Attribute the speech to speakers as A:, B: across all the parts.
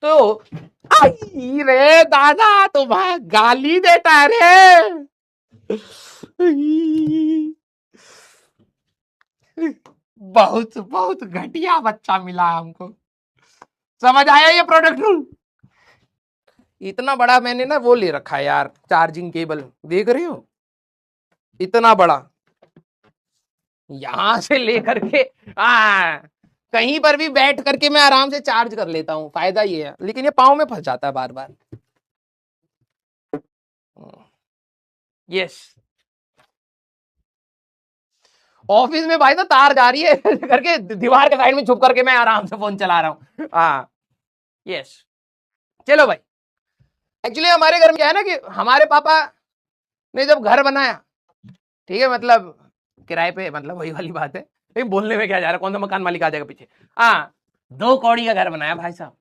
A: तो आई रे दादा, तुम्हारा गाली देता है रे। बहुत बहुत घटिया बच्चा मिला हमको। समझ आया ये प्रोडक्ट रूल? इतना बड़ा मैंने ना वो ले रखा है यार, चार्जिंग केबल, देख रहे हो, इतना बड़ा, यहां से लेकर के कहीं पर भी बैठ करके मैं आराम से चार्ज कर लेता हूं। फायदा ये है, लेकिन ये पाँव में फंस जाता है बार बार। यस, ऑफिस में भाई तो तार जा रही है करके दीवार के साइड में छुप करके मैं आराम से फोन चला रहा हूँ। हाँ यस, चलो भाई। एक्चुअली हमारे घर में क्या है ना कि हमारे पापा ने जब घर बनाया, ठीक है, मतलब किराए पे, मतलब वही वाली बात है, लेकिन बोलने में क्या जा रहा है, कौन सा मकान मालिक आ जाएगा पीछे। हाँ, 2 कौड़ी का घर बनाया भाई साहब।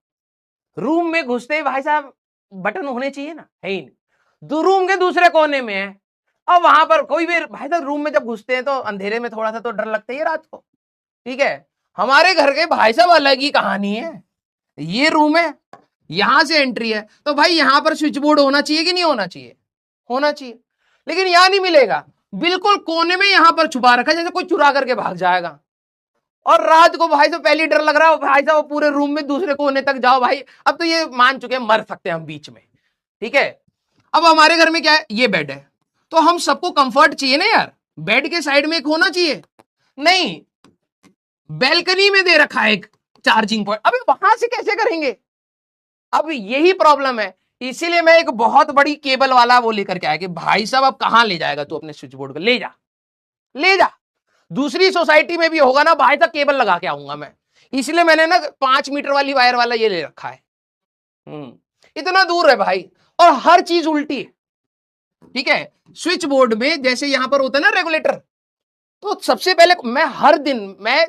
A: रूम में घुसते ही भाई साहब बटन होने चाहिए ना, है ही नहीं। रूम के दूसरे कोने में है, अब वहां पर कोई भी भाई साहब रूम में जब घुसते हैं तो अंधेरे में थोड़ा सा तो डर लगता ही है रात को, ठीक है। हमारे घर के भाई साहब अलग ही कहानी है। ये रूम है, यहां से एंट्री है, तो भाई यहां पर स्विच बोर्ड होना चाहिए कि नहीं होना चाहिए? होना चाहिए, लेकिन यहां नहीं मिलेगा, बिल्कुल कोने में यहां पर छुपा रखा है, जैसे कोई चुरा करके भाग जाएगा। और रात को भाई साहब पहले डर लग रहा है भाई साहब, पूरे रूम में दूसरे कोने तक जाओ भाई। अब तो ये मान चुके हैं मर सकते हैं हम बीच में, ठीक है। अब हमारे घर में क्या है, ये बेड है, तो हम सबको कंफर्ट चाहिए ना यार, बेड के साइड में एक होना चाहिए। नहीं, बेल्कनी में दे रखा है एक चार्जिंग पॉइंट, अभी वहां से कैसे करेंगे? अब यही प्रॉब्लम है, इसीलिए मैं एक बहुत बड़ी केबल वाला वो लेकर के आया कि भाई साहब अब कहां ले जाएगा तू अपने स्विच बोर्ड को, ले जा ले जा। दूसरी सोसाइटी में भी होगा ना भाई साहब, केबल लगा के आऊंगा मैं। इसलिए मैंने ना 5 मीटर वाली वायर वाला ये ले रखा है। इतना दूर है भाई, और हर चीज उल्टी है, ठीक है। स्विच बोर्ड में जैसे यहां पर होता है ना रेगुलेटर, तो सबसे पहले मैं हर दिन, मैं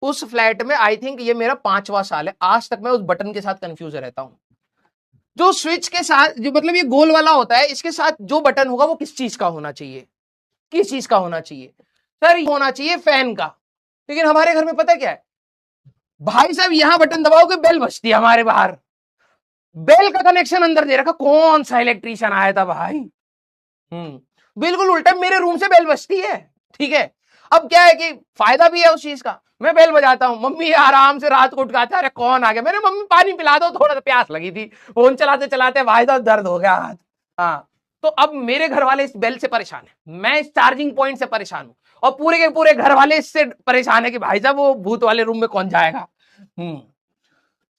A: उस फ्लैट में आई थिंक ये मेरा 5वां साल है, आज तक मैं उस बटन के साथ कंफ्यूज रहता हूं। जो स्विच के साथ, जो मतलब ये गोल वाला होता है, इसके साथ जो बटन होगा वो किस चीज का होना चाहिए, किस चीज का होना चाहिए? सर होना चाहिए फैन का। लेकिन हमारे घर में पता क्या है भाई साहब, यहां बटन दबाओगे बेल बजती है हमारे बाहर, बेल का कनेक्शन अंदर दे रखा, कौन सा इलेक्ट्रीशियन आया था भाई। बिल्कुल उल्टा, मेरे रूम से बेल बजती है, ठीक है। अब क्या है कि फायदा भी है उस चीज का, मैं बेल बजाता हूं, मम्मी आराम से रात को उठ जाता है, अरे कौन आ गया, मैंने मम्मी पानी पिला दो, थोड़ा सा प्यास लगी थी, फोन चलाते चलाते भाई साहब दर्द हो गया हाथ। हाँ, तो अब मेरे घर वाले इस बेल से परेशान है, मैं इस चार्जिंग पॉइंट से परेशान हूं, और पूरे के पूरे घर वाले इससे परेशान है कि भाई साहब वो भूत वाले रूम में कौन जाएगा।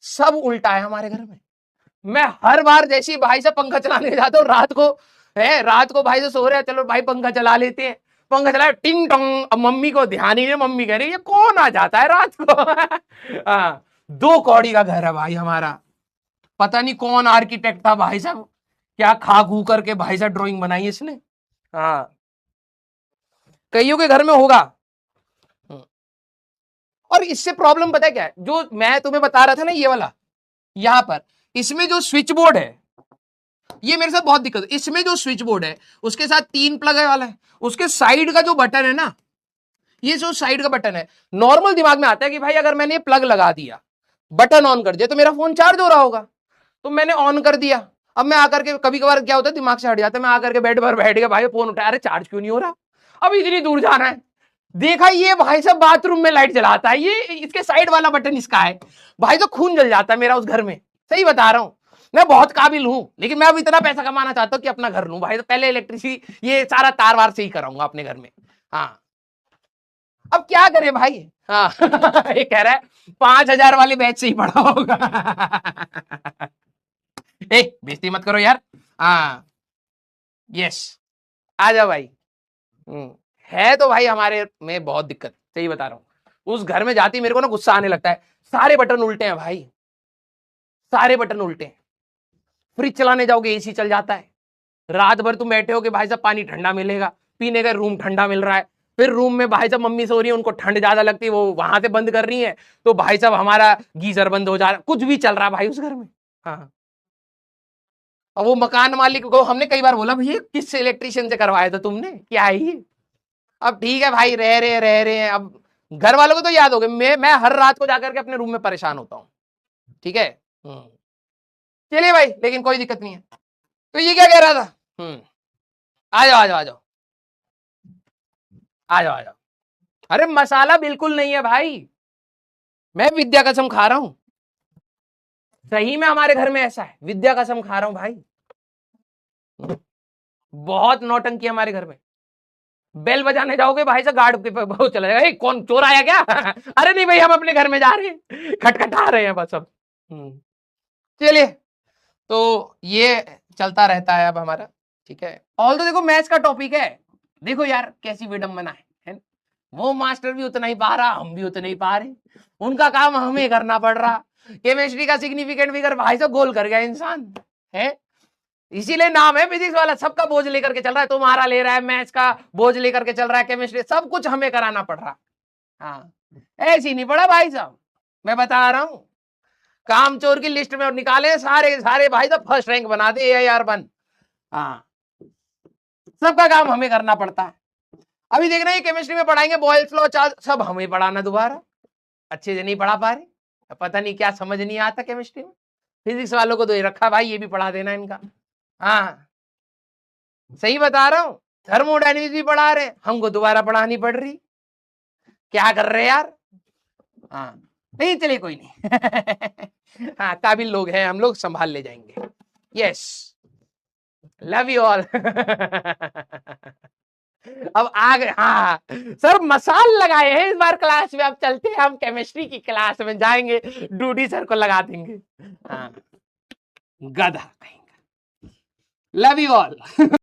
A: सब उल्टा है हमारे घर में। मैं हर बार जैसे ही भाई साहब पंखा चलाने जाता हूँ रात को, है रात को भाई साहब सो रहे हैं, चलो भाई पंखा चला लेते हैं, पंखा चलाया टिंग टोंग, अब मम्मी को ध्यान ही नहीं, मम्मी कह रही है कौन आ जाता है रात को। हाँ, 2 कौड़ी का घर है भाई हमारा, पता नहीं कौन आर्किटेक्ट था भाई साहब, क्या खा खू करके भाई साहब ड्राइंग बनाई इसने। हाँ, कईयों के घर में होगा। और इससे प्रॉब्लम पता है क्या है, जो मैं तुम्हें बता रहा था ना ये वाला, यहां पर इसमें जो स्विच बोर्ड है, ये मेरे साथ बहुत दिक्कत है। इसमें जो स्विच बोर्ड है उसके साथ 3 प्लग है वाला है, उसके साइड का जो बटन है ना, ये जो साइड का बटन है, नॉर्मल दिमाग में आता है कि भाई अगर मैंने प्लग लगा दिया, बटन ऑन कर दिया, तो मेरा फोन चार्ज हो रहा होगा, तो मैंने ऑन कर दिया। अब मैं आकर के, कभी कभार क्या होता है दिमाग से हट जाता है, मैं आकर के बेड पर बैठ गया, भाई फोन उठाया, अरे चार्ज क्यों नहीं हो रहा, अब इतनी दूर जाना है, देखा ये भाई साहब बाथरूम में लाइट जलाता है, ये इसके साइड वाला बटन इसका है, भाई तो खून जल जाता है मेरा उस घर में, सही बता रहा हूं। मैं बहुत काबिल हूं, लेकिन मैं अब इतना पैसा कमाना चाहता हूं कि अपना घर लूं भाई, तो पहले इलेक्ट्रिसिटी ये सारा तार वार से ही कराऊंगा अपने घर में। हाँ, अब क्या करे भाई। हाँ ये कह रहा है 5,000 वाले बैच से ही पढ़ा होगा। बेइज्जती मत करो यार। हाँ यस, आ जाओ भाई। है तो भाई हमारे में बहुत दिक्कत, सही बता रहा हूं, उस घर में जाती मेरे को ना गुस्सा आने लगता है, सारे बटन उल्टे हैं भाई, सारे बटन उल्टे हैं। फ्रिज चलाने जाओगे एसी चल जाता है, रात भर तुम बैठे हो कि भाई साहब पानी ठंडा मिलेगा, पीने का रूम ठंडा मिल रहा है, फिर रूम में भाई साहब मम्मी सो रही है, उनको ठंड ज्यादा लगती है, वो वहां से बंद कर रही है, तो भाई साहब हमारा गीजर बंद हो जा रहा है, कुछ भी चल रहा है भाई उस घर में। हाँ, और वो मकान मालिक को हमने कई बार बोला, भैया किस इलेक्ट्रिशियन से करवाया था तुमने, क्या है ये? अब ठीक है भाई, रह रहे हैं, अब घर वालों को तो याद हो गया, मैं हर रात को जाकर के अपने रूम में परेशान होता हूँ, ठीक है। चलिए भाई, लेकिन कोई दिक्कत नहीं है। तो ये क्या कह रहा था? आ जाओ आ जाओ आ जाओ आ जाओ आ जाओ। अरे मसाला बिल्कुल नहीं है भाई, मैं विद्या कसम खा रहा हूं, सही में हमारे घर में ऐसा है, विद्या कसम खा रहा हूं भाई। बहुत नौटंकी हमारे घर में। बेल बजाने जाओगे भाई से गार्ड के बहुत चला जाएगा, कौन चोर आया क्या? अरे नहीं भाई, हम अपने घर में जा रहे हैं, खटखटा रहे हैं बस अब। चलिए, तो ये चलता रहता है अब हमारा, ठीक है। ऑल तो देखो मैथ्स का टॉपिक है, देखो यार कैसी विडंबना है। वो मास्टर भी उतना ही पा रहा, हम भी उतना ही पा रहे, उनका काम हमें करना पड़ रहा। केमिस्ट्री का सिग्निफिकेंट फिगर भाई साहब गोल कर गया इंसान है, इसीलिए नाम है फिजिक्स वाला। सबका बोझ लेकर के चल रहा है, तुम्हारा ले रहा है, मैथ्स का बोझ लेकर के चल रहा है, केमिस्ट्री सब कुछ हमें कराना पड़ रहा। हाँ, ऐसी नहीं पड़ा भाई साहब, मैं बता रहा हूं। काम चोर की लिस्ट में निकाले सारे सारे भाई साहब, फर्स्ट रैंक बना दे यार बन। हाँ, सबका काम हमें करना पड़ता है। अभी देखना है केमिस्ट्री में पढ़ाएंगे बॉयल्स लॉ चार्ज, सब हमें पढ़ाना दोबारा, अच्छे से नहीं पढ़ा पा रहे, पता नहीं क्या समझ नहीं आता केमिस्ट्री में। फिजिक्स वालों को तो ये रखा भाई, ये भी पढ़ा देना इनका। हाँ सही बता रहा हूँ, थर्मोडायनेमिक्स भी पढ़ा रहे, हमको दोबारा पढ़ानी पड़ रही, क्या कर रहे यार। हाँ नहीं चलिए कोई नहीं। हाँ काबिल लोग हैं हम लोग, संभाल ले जाएंगे। Yes, love you all. अब आ गए, हाँ सर मसाल लगाए हैं इस बार क्लास में, अब चलते हैं हम केमिस्ट्री की क्लास में जाएंगे, डूडी सर को लगा देंगे। हाँ गधा कहेंगे। Love you all.